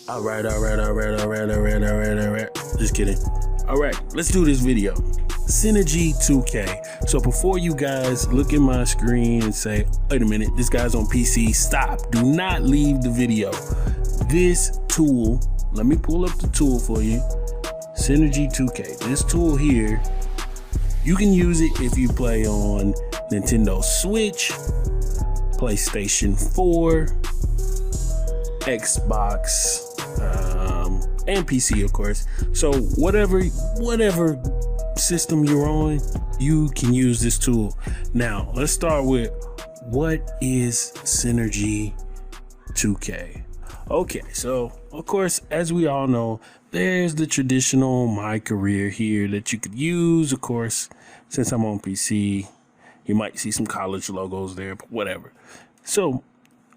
All right. Just kidding. All right, let's do this video. Synergy2K. So before you guys look at my screen and say, wait a minute, this guy's on PC, stop. Do not leave the video. This tool, let me pull up the tool for you. Synergy2K. This tool here, you can use it if you play on Nintendo Switch, PlayStation 4, Xbox, and PC, of course. So whatever system you're on, you can use this tool. Now let's start with, what is Synergy2K? Okay, so of course, as we all know, there's the traditional MyCareer here that you could use. Of course, since I'm on PC, you might see some college logos there, but whatever. So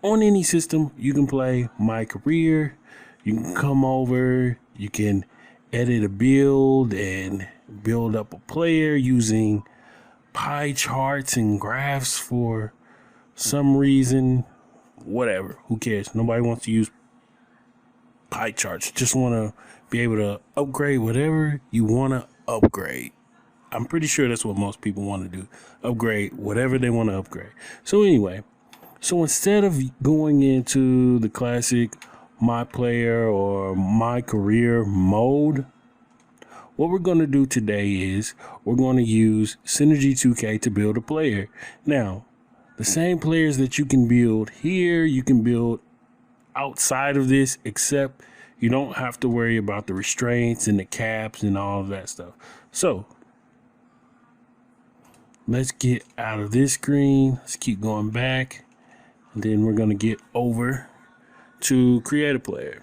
on any system, you can play MyCareer. You can come over, you can edit a build and build up a player using pie charts and graphs for some reason. Whatever, who cares? Nobody wants to use pie charts. Just want to be able to upgrade whatever you want to upgrade. I'm pretty sure that's what most people want to do. Upgrade whatever they want to upgrade. So anyway, so instead of going into the classic my player or my career mode, what we're going to do today is we're going to use Synergy2K to build a player. Now, the same players that you can build here, you can build outside of this, except you don't have to worry about the restraints and the caps and all of that stuff. So let's get out of this screen. Let's keep going back. And then we're going to get over to create a player.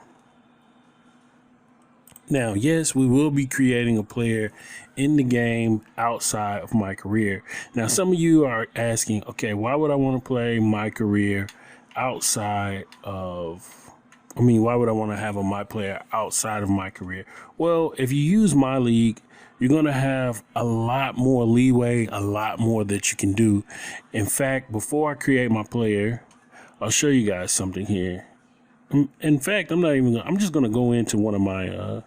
Now, yes, we will be creating a player in the game outside of my career. Now, some of you are asking, okay, why would I want to play my career outside of, why would I want to have a my player outside of my career? Well, if you use MyLeague, you're going to have a lot more leeway, a lot more that you can do. In fact, before I create my player, I'll show you guys something here. In fact, I'm just going to go into one of my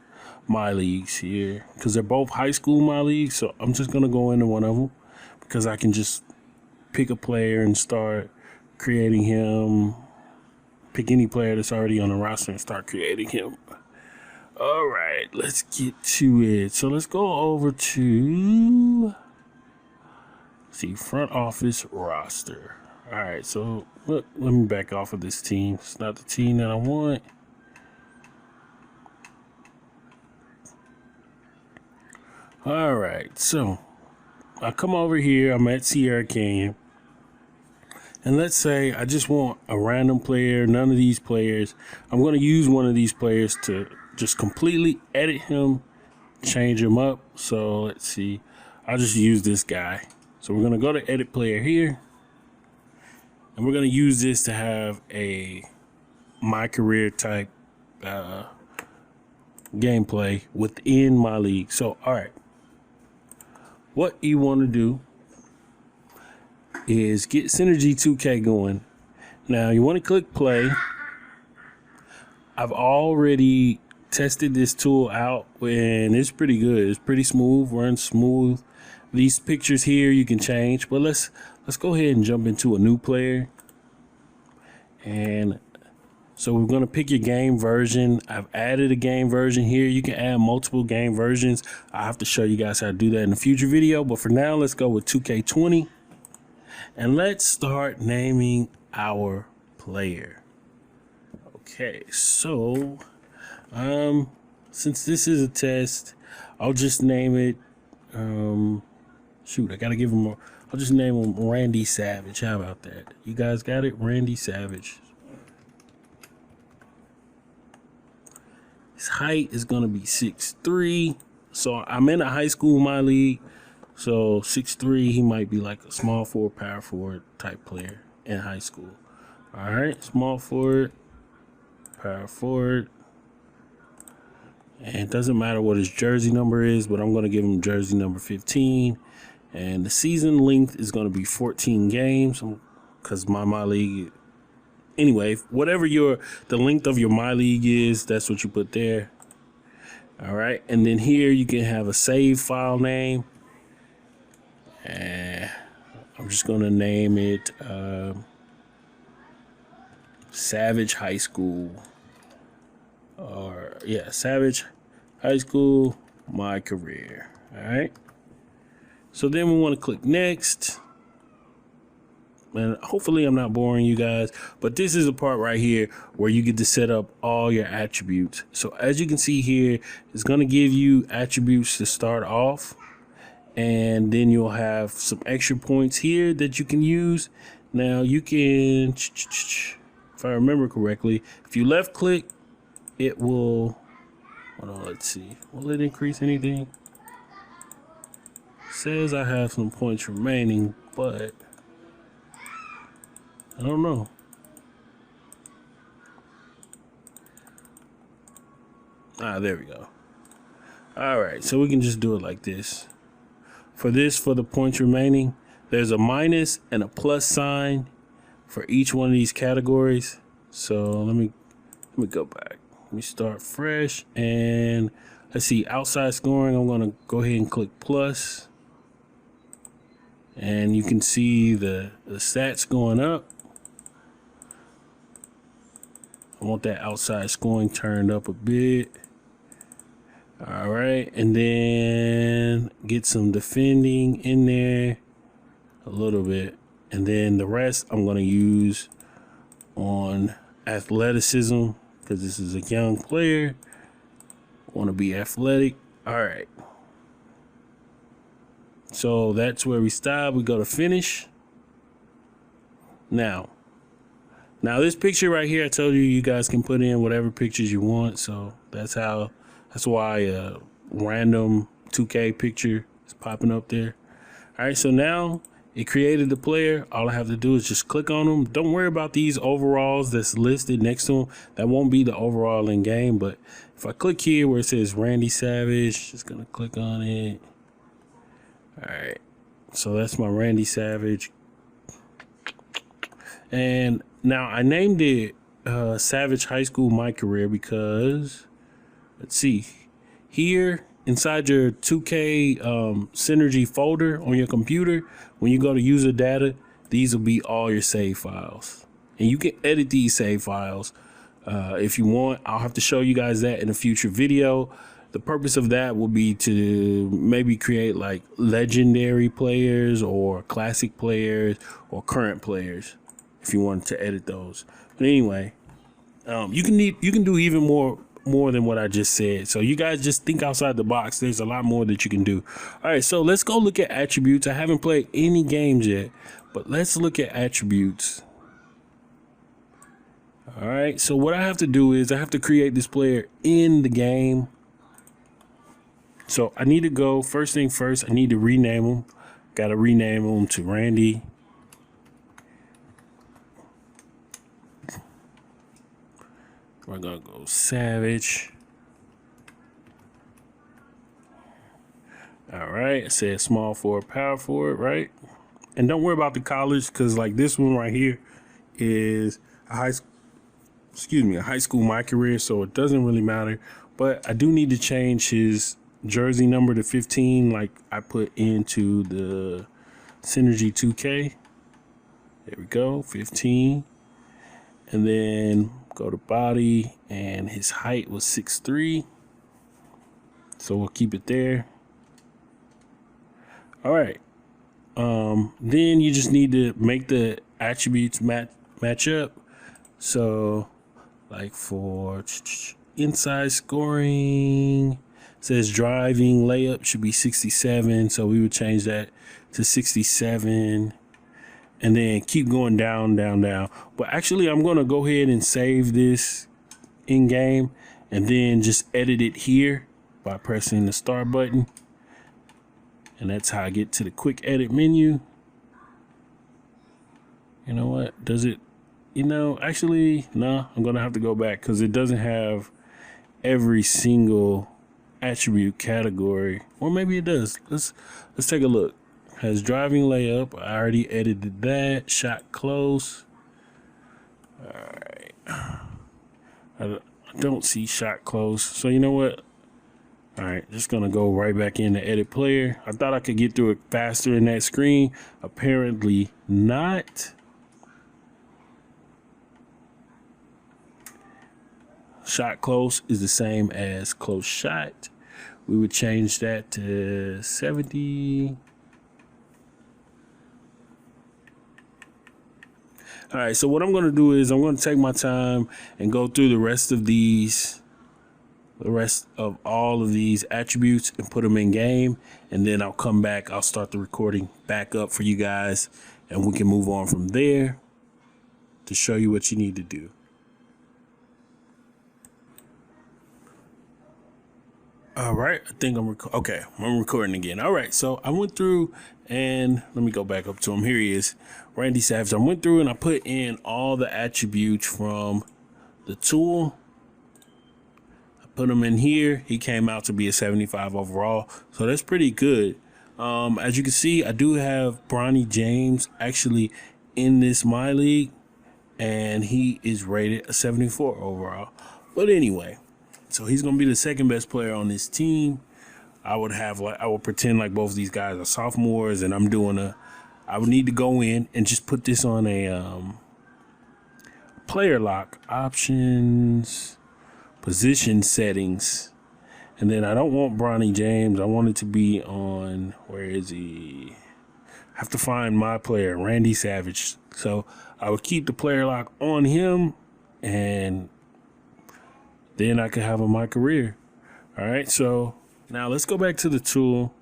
my leagues here because they're both high school my leagues. So I'm just going to go into one of them because I can just pick a player and start creating him. Pick any player that's already on the roster and start creating him. All right, let's get to it. So let's go over to front office roster. All right, so let me back off of this team. It's not the team that I want. All right, so I come over here. I'm at Sierra Canyon. And let's say I just want a random player, none of these players. I'm going to use one of these players to just completely edit him, change him up. So let's see. I'll just use this guy. So we're going to go to edit player here. And we're going to use this to have a my career type gameplay within my league. So, all right. What you want to do is get Synergy2K going. Now, you want to click play. I've already tested this tool out and it's pretty good. It's pretty smooth, runs smooth. These pictures here you can change, but let's go ahead and jump into a new player. And so we're going to pick your game version. I've added a game version here. You can add multiple game versions. I have to show you guys how to do that in a future video. But for now, let's go with 2K20. And let's start naming our player. Okay, so since this is a test, I'll just name it. I gotta give him more. I'll just name him Randy Savage. How about that? You guys got it? Randy Savage. His height is gonna be 6'3". So I'm in a high school my league. So 6'3", he might be like a small forward, power forward type player in high school. All right, small forward, power forward. And it doesn't matter what his jersey number is, but I'm going to give him jersey number 15. And the season length is going to be 14 games because my league anyway, whatever the length of your MyLeague is, that's what you put there. All right, and then here you can have a save file name, and I'm just gonna name it Savage High School, or yeah, Savage High School My Career. All right, so then we want to click next. And hopefully I'm not boring you guys, but this is the part right here where you get to set up all your attributes. So as you can see here, it's going to give you attributes to start off, and then you'll have some extra points here that you can use. Now you can, if I remember correctly, if you left click, it will, hold on, let's see, will it increase anything? It says I have some points remaining, but I don't know. There we go. All right, so we can just do it like this. For the points remaining, there's a minus and a plus sign for each one of these categories. So let me go back. Let me start fresh, and let's see, outside scoring, I'm gonna go ahead and click plus. And you can see the stats going up. I want that outside scoring turned up a bit. All right, and then get some defending in there a little bit. And then the rest I'm gonna use on athleticism, because this is a young player. Want to be athletic. All right. So that's where we stop. We go to finish. Now this picture right here, I told you guys can put in whatever pictures you want. So that's why a random 2K picture is popping up there. All right, so now it created the player. All I have to do is just click on them. Don't worry about these overalls that's listed next to them. That won't be the overall in game. But if I click here where it says Randy Savage, just gonna click on it. All right, so that's my Randy Savage. And now I named it Savage High School My Career because, let's see, here inside your 2K Synergy folder on your computer, when you go to user data, these will be all your save files. And you can edit these save files if you want. I'll have to show you guys that in a future video. The purpose of that will be to maybe create like legendary players or classic players or current players if you wanted to edit those. But anyway, you can do even more than what I just said. So you guys just think outside the box. There's a lot more that you can do. All right, so let's go look at attributes. I haven't played any games yet, but let's look at attributes. All right, so what I have to do is I have to create this player in the game. So I need to go, first thing first, I need to rename him. Got to rename him to Randy. We're going to go Savage. All right, it says small forward, power forward, right? And don't worry about the college, because like this one right here is a high school My Career, so it doesn't really matter. But I do need to change his jersey number to 15 like I put into the Synergy2K. There we go, 15. And then go to body, and his height was 6'3", so we'll keep it there. All right, then you just need to make the attributes match up. So like for inside scoring, it says driving layup should be 67, so we would change that to 67. And then keep going down, down, down. But actually, I'm going to go ahead and save this in game and then just edit it here by pressing the start button. And that's how I get to the quick edit menu. You know what? Does it? You know, actually, no, I'm going to have to go back because it doesn't have every single attribute category. Or maybe it does. Let's take a look. Has driving layup. I already edited that. Shot close. All right. I don't see shot close. So you know what? All right, just gonna go right back in the edit player. I thought I could get through it faster in that screen. Apparently not. Shot close is the same as close shot. We would change that to 70. All right, so what I'm gonna do is I'm gonna take my time and go through the rest of all of these attributes and put them in game, and then I'll come back. I'll start the recording back up for you guys, and we can move on from there to show you what you need to do. All right, I think I'm recording again. All right, so I went through and let me go back up to him. Here he is, Randy Savage. I went through and I put in all the attributes from the tool. I put them in here. He came out to be a 75 overall, so that's pretty good. As you can see, I do have Bronny James actually in this MyLeague, and he is rated a 74 overall. But anyway, so he's gonna be the second best player on this team. I would pretend like both of these guys are sophomores, and I would need to go in and just put this on a player lock options, position settings, and then I don't want Bronny James. I want it to be on, where is he? I have to find my player, Randy Savage. So I would keep the player lock on him, and then I could have a mycareer. All right, so now let's go back to the tool,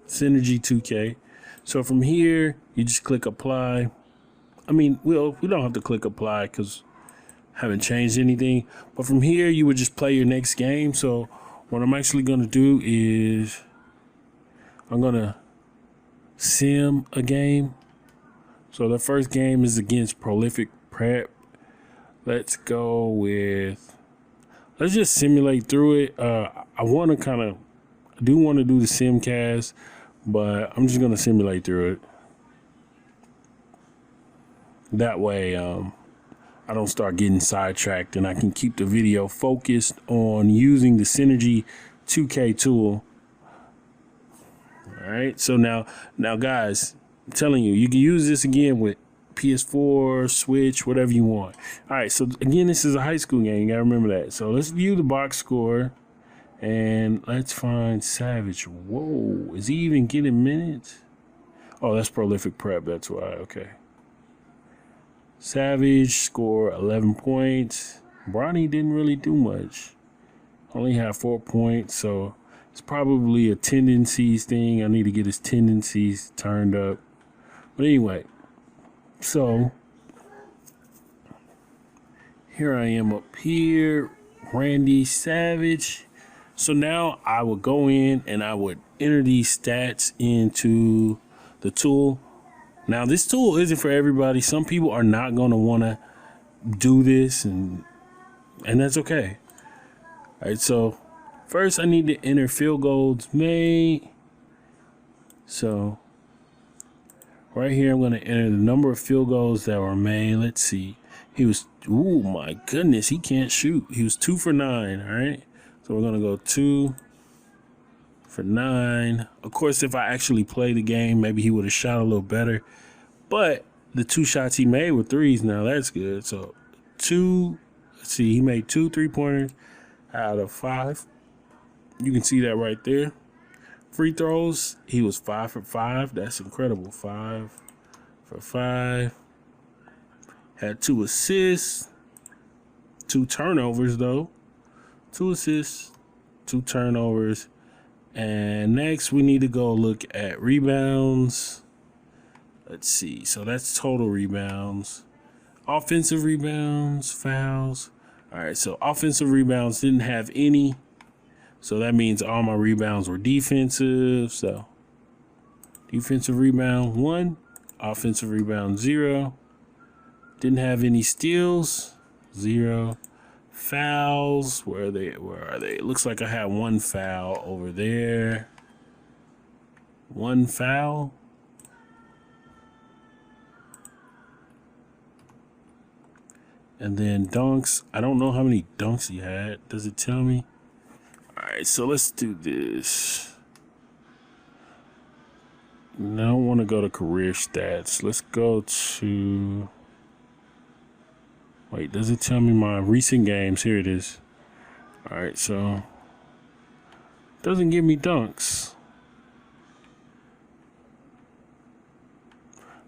Synergy2K. So from here, you just click apply. I mean, we don't have to click apply because I haven't changed anything. But from here, you would just play your next game. So what I'm actually going to do is I'm going to sim a game. So the first game is against Prolific Prep. Let's just simulate through it. I do want to do the simcast, but I'm just going to simulate through it. That way, I don't start getting sidetracked, and I can keep the video focused on using the Synergy2K tool. All right, so now guys, I'm telling you, you can use this again with PS4, Switch, whatever you want. All right, so again, this is a high school game. You gotta remember that. So let's view the box score, and let's find Savage. Whoa, is he even getting minutes? Oh, that's Prolific Prep. That's why. Okay. Savage score 11 points. Bronny didn't really do much. Only had 4 points, so it's probably a tendencies thing. I need to get his tendencies turned up. But anyway. So here I am up here, Randy Savage. So now I would go in and I would enter these stats into the tool. Now this tool isn't for everybody. Some people are not going to want to do this, and that's okay. All right, so first I need to enter field goals made. So right here, I'm going to enter the number of field goals that were made. Let's see. Oh my goodness, he can't shoot. He was 2 for 9, all right? So we're going to go 2 for 9. Of course, if I actually play the game, maybe he would have shot a little better. But the 2 shots he made were threes. Now, that's good. So 2, let's see, he made 2 3-pointers out of 5. You can see that right there. Free throws, he was 5 for 5. That's incredible. 5 for 5. Had 2 assists, 2 turnovers though. 2 assists, 2 turnovers. And next we need to go look at rebounds. Let's see. So that's total rebounds. Offensive rebounds, fouls. All right, so offensive rebounds didn't have any. So that means all my rebounds were defensive. So defensive rebound 1, offensive rebound 0. Didn't have any steals, 0. Fouls, where are they? It looks like I had 1 foul over there. 1 foul. And then dunks. I don't know how many dunks he had. Does it tell me? All right, so let's do this. Now I don't want to go to career stats. Let's go to... Wait, does it tell me my recent games? Here it is. All right, so... Doesn't give me dunks.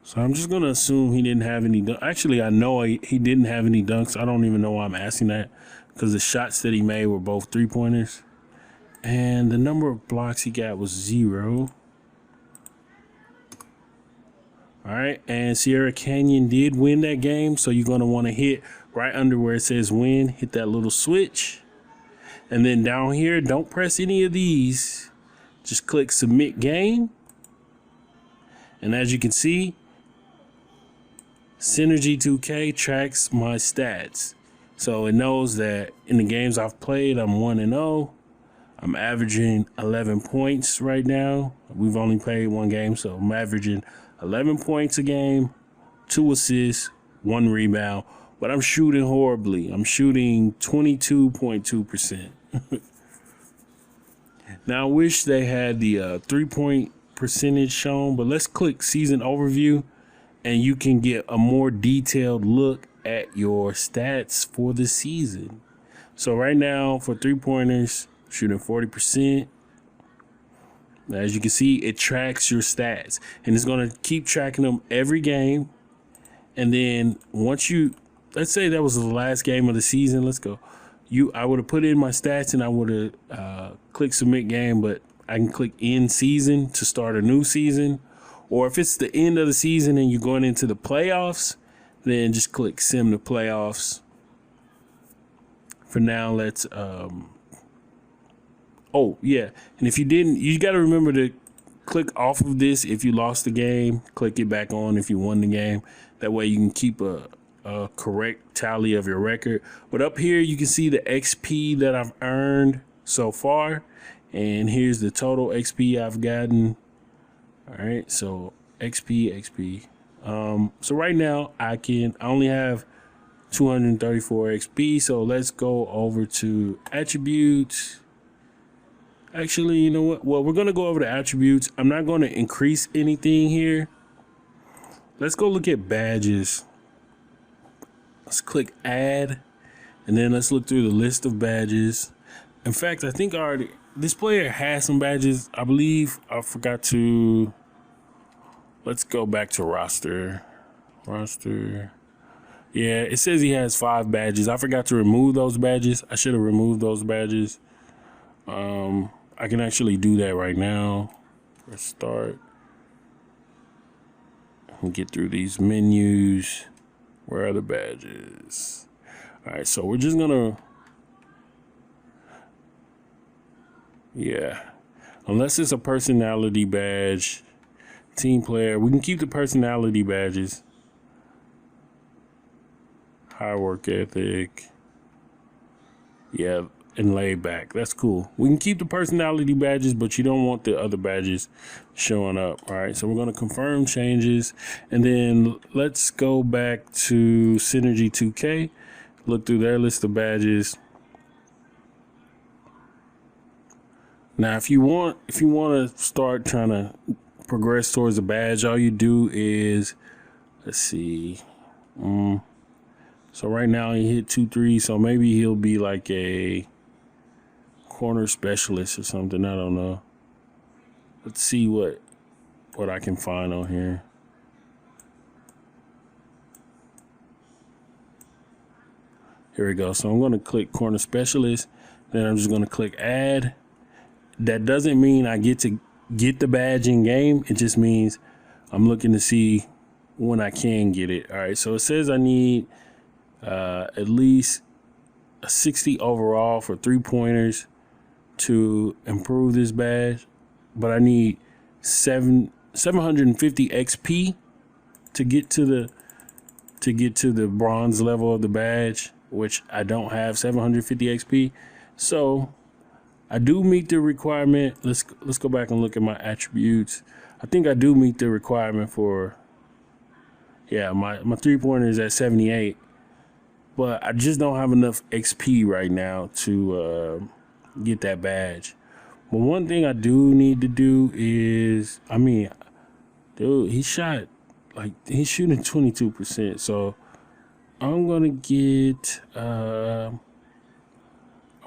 So I'm just going to assume he didn't have any dunks. Actually, I know he didn't have any dunks. I don't even know why I'm asking that, because the shots that he made were both three-pointers. And the number of blocks he got was 0. All right, and Sierra Canyon did win that game, so you're going to want to hit right under where it says win, hit that little switch. And then down here, don't press any of these. Just click submit game. And as you can see, Synergy2K tracks my stats. So it knows that in the games I've played, I'm 1-0. I'm averaging 11 points right now. We've only played one game, so I'm averaging 11 points a game, 2 assists, 1 rebound. But I'm shooting horribly. I'm shooting 22.2%. Now, I wish they had the 3-point percentage shown, but let's click season overview and you can get a more detailed look at your stats for the season. So right now for 3-pointers, shooting 40%. As you can see, it tracks your stats and it's going to keep tracking them every game. And then once you, let's say that was the last game of the season, let's go. I would have put in my stats and I would have clicked submit game, but I can click end season to start a new season. Or if it's the end of the season and you're going into the playoffs, then just click sim to playoffs. For now, let's, oh yeah. And if you didn't, you got to remember to click off of this. If you lost the game, click it back on if you won the game. That way you can keep a correct tally of your record. But up here you can see the XP that I've earned so far, and here's the total XP I've gotten. All right, so XP. So right now I only have 234 XP. So let's go over to attributes. Actually, you know what? Well, we're gonna go over the attributes. I'm not going to increase anything here. Let's go look at badges. Let's click add, and then let's look through the list of badges. In fact, I think this player has some badges. I believe I forgot to, let's go back to roster. Yeah, it says he has 5 badges. I forgot to remove those badges. I should have removed those badges. I can actually do that right now. Press start. And get through these menus. Where are the badges? All right, so we're just gonna, yeah, unless it's a personality badge, team player, we can keep the personality badges. High work ethic, yeah, and laid back. That's cool. We can keep the personality badges, but you don't want the other badges showing up. All right, so we're going to confirm changes, and then let's go back to Synergy2K, look through their list of badges. Now, if you want to start trying to progress towards a badge, all you do is, let's see. So right now he hit 2 threes, so maybe he'll be like a corner specialist or something. I don't know. Let's see what I can find on here. Here we go. So I'm going to click corner specialist. Then I'm just going to click add. That doesn't mean I get to get the badge in game. It just means I'm looking to see when I can get it. All right. So it says I need at least a 60 overall for 3-pointers to improve this badge, but I need 750 XP to get to the bronze level of the badge, which I don't have 750 XP. So I do meet the requirement. Let's go back and look at my attributes. I think I do meet the requirement for, yeah, my 3-pointer is at 78. but I just don't have enough XP right now to get that badge. But one thing I do need to do is, I mean, dude, he's shooting 22%. So I'm gonna get. I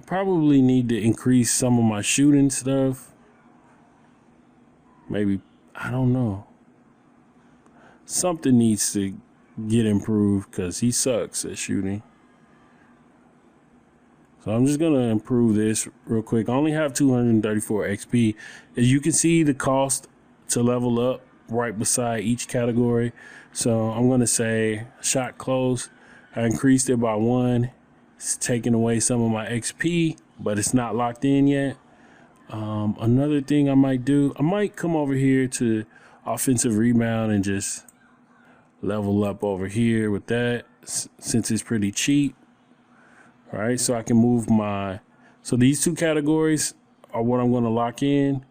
probably need to increase some of my shooting stuff. Maybe, I don't know. Something needs to get improved because he sucks at shooting. So I'm just going to improve this real quick. I only have 234 XP. As you can see, the cost to level up right beside each category. So I'm going to say shot close. I increased it by 1. It's taking away some of my XP, but it's not locked in yet. Another thing I might do, I might come over here to offensive rebound and just level up over here with that since it's pretty cheap. All right, so I can move so these 2 categories are what I'm going to lock in.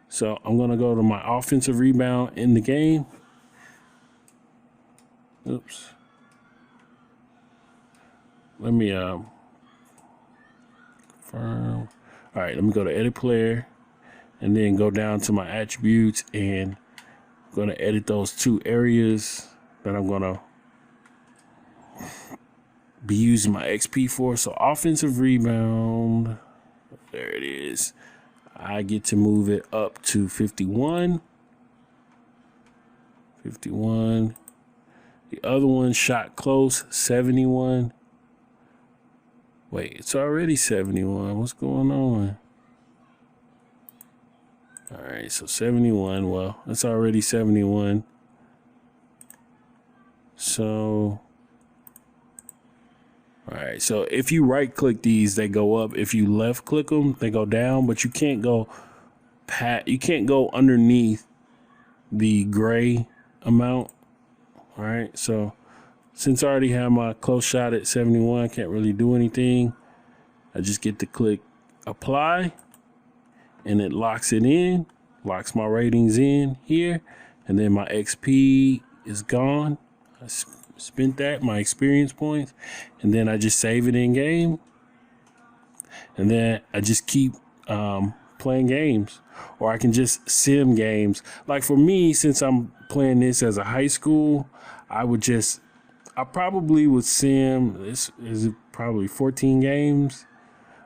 So I'm going to go to my offensive rebound in the game. Oops. Let me confirm. All right, let me go to edit player and then go down to my attributes, and I'm going to edit those 2 areas that I'm going to be using my XP for. So offensive rebound, there it is. I get to move it up to 51. 51. The other one, shot close, 71. Wait, it's already 71. What's going on? All right, so 71. Well, it's already 71. So, all right, so if you right click these, they go up. If you left click them, they go down, but you can't go underneath the gray amount. All right, so since I already have my close shot at 71, I can't really do anything. I just get to click apply, and it locks it in, locks my ratings in here, and then my XP is gone. I spent that, my experience points, and then I just save it in game, and then I just keep playing games, or I can just sim games. Like for me, since I'm playing this as a high school, I probably would sim, this is probably 14 games.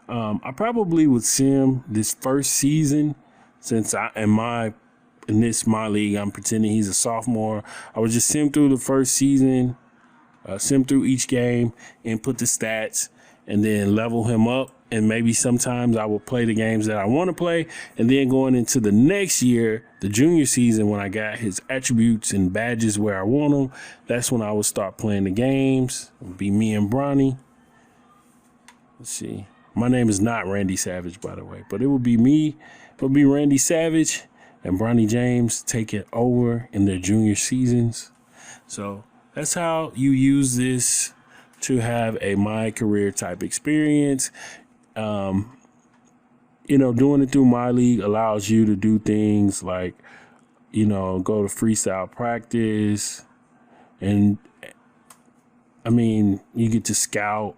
I probably would sim this first season, since in this MyLeague, I'm pretending he's a sophomore. I would just sim through the first season, sim through each game, input the stats, and then level him up. And maybe sometimes I will play the games that I want to play. And then going into the next year, the junior season, when I got his attributes and badges where I want them, that's when I would start playing the games. It would be me and Bronny. Let's see. My name is not Randy Savage, by the way, but it would be me. It would be Randy Savage and Bronny James taking over in their junior seasons. So that's how you use this to have a My Career type experience. Doing it through MyLeague allows you to do things like, go to freestyle practice, and I mean, you get to scout.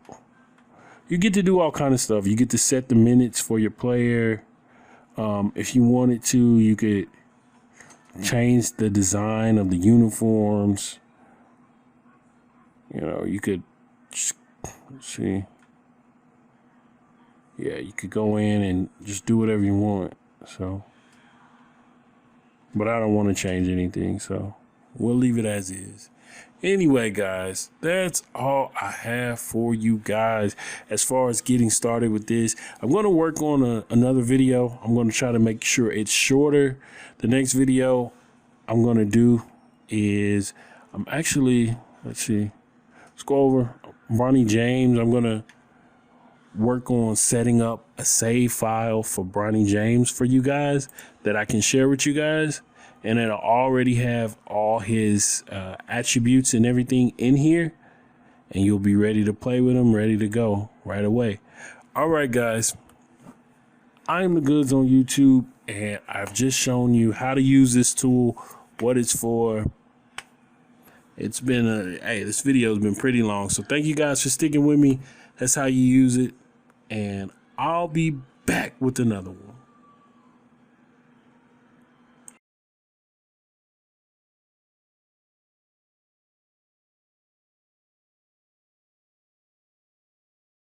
You get to do all kind of stuff. You get to set the minutes for your player. If you wanted to, you could change the design of the uniforms. You could see. Yeah, you could go in and just do whatever you want. So, but I don't want to change anything, so we'll leave it as is. Anyway, guys, that's all I have for you guys as far as getting started with this. I'm going to work on another video. I'm going to try to make sure it's shorter. The next video I'm going to do is let's go over Bronny James. I'm going to work on setting up a save file for Bronny James for you guys that I can share with you guys. And it'll already have all his attributes and everything in here. And you'll be ready to play with him, ready to go right away. All right, guys. I am the Goods on YouTube, and I've just shown you how to use this tool, what it's for. It's been this video has been pretty long, so thank you guys for sticking with me. That's how you use it, and I'll be back with another one.